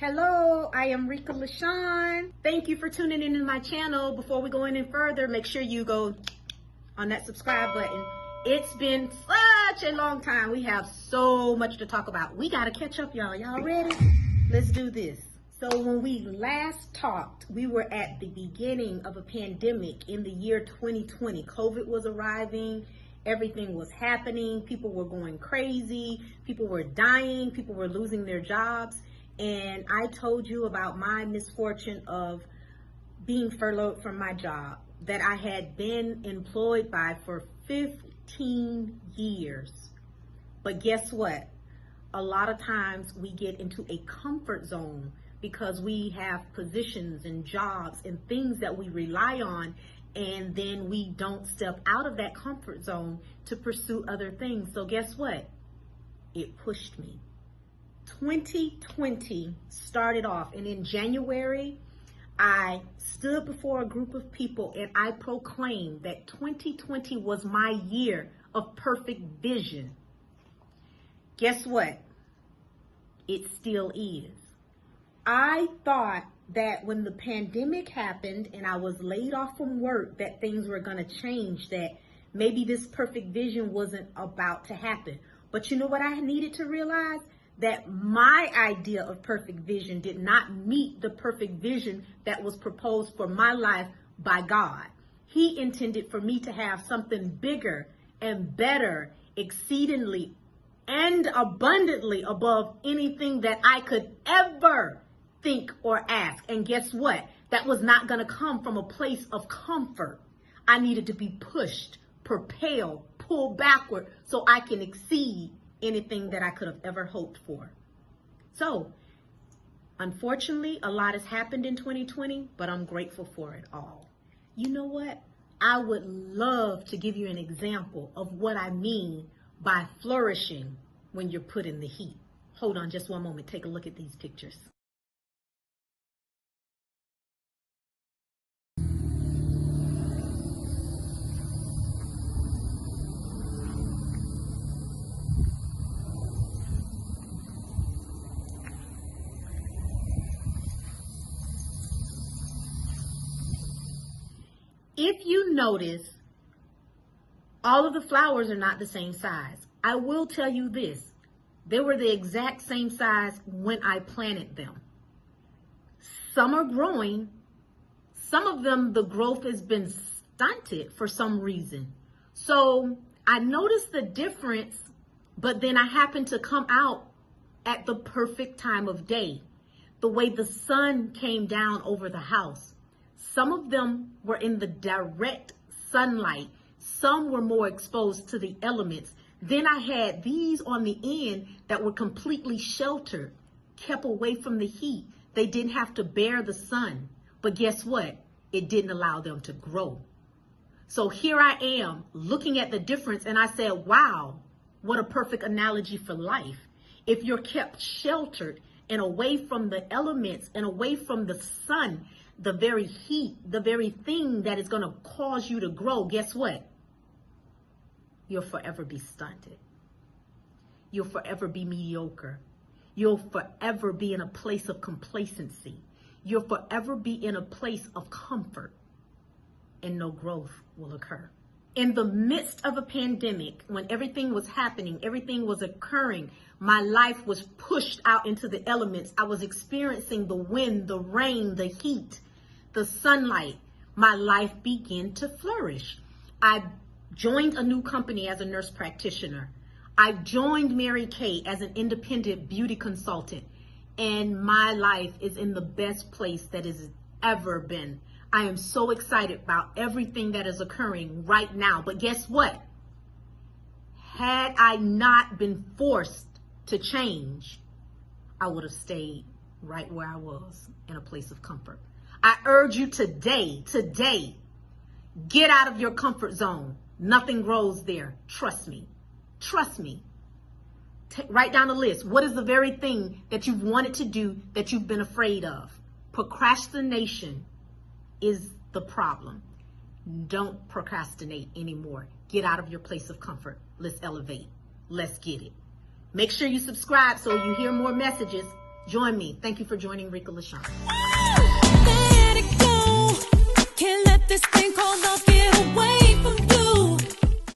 Hello, I am Rika LaShawn. Thank you for tuning into my channel. Before we go any further, make sure you go on that subscribe button. It's been such a long time. We have so much to talk about. We got to catch up, y'all. Y'all ready? Let's do this. So when we last talked, we were at the beginning of a pandemic in the year 2020. COVID was arriving. Everything was happening. People were going crazy. People were dying. People were losing their jobs. And I told you about my misfortune of being furloughed from my job that I had been employed by for 15 years. But guess what? A lot of times we get into a comfort zone because we have positions and jobs and things that we rely on, and then we don't step out of that comfort zone to pursue other things. So guess what? It pushed me. 2020 started off, and in January, I stood before a group of people and I proclaimed that 2020 was my year of perfect vision. Guess what? It still is. I thought that when the pandemic happened and I was laid off from work, that things were going to change, that maybe this perfect vision wasn't about to happen. But you know what I needed to realize? That my idea of perfect vision did not meet the perfect vision that was proposed for my life by God. He intended for me to have something bigger and better, exceedingly and abundantly above anything that I could ever think or ask. And guess what? That was not going to come from a place of comfort. I needed to be pushed, propelled, pulled backward so I can exceed anything that I could have ever hoped for. So, unfortunately, a lot has happened in 2020, but I'm grateful for it all. You know what? I would love to give you an example of what I mean by flourishing when you're put in the heat. Hold on just one moment. Take a look at these pictures. If you notice, all of the flowers are not the same size. I will tell you this, they were the exact same size when I planted them. Some are growing. Some of them, the growth has been stunted for some reason. So I noticed the difference, but then I happened to come out at the perfect time of day, the way the sun came down over the house. Some of them were in the direct sunlight. Some were more exposed to the elements. Then I had these on the end that were completely sheltered, kept away from the heat. They didn't have to bear the sun. But guess what? It didn't allow them to grow. So here I am looking at the difference, and I said, wow, what a perfect analogy for life. If you're kept sheltered and away from the elements and away from the sun, the very heat, the very thing that is going to cause you to grow, guess what? You'll forever be stunted. You'll forever be mediocre. You'll forever be in a place of complacency. You'll forever be in a place of comfort, and no growth will occur. In the midst of a pandemic, when everything was happening, everything was occurring, my life was pushed out into the elements. I was experiencing the wind, the rain, the heat, the sunlight. My life began to flourish. I joined a new company as a nurse practitioner. I joined Mary Kay as an independent beauty consultant, and my life is in the best place that it's ever been. I am so excited about everything that is occurring right now. But guess what? Had I not been forced to change, I would have stayed right where I was in a place of comfort. I urge you today, get out of your comfort zone. Nothing grows there. Trust me. Trust me. Write down a list. What is the very thing that you've wanted to do that you've been afraid of? Procrastination is the problem. Don't procrastinate anymore. Get out of your place of comfort. Let's elevate. Let's get it. Make sure you subscribe so you hear more messages. Join me. Thank you for joining Rika LaShawn.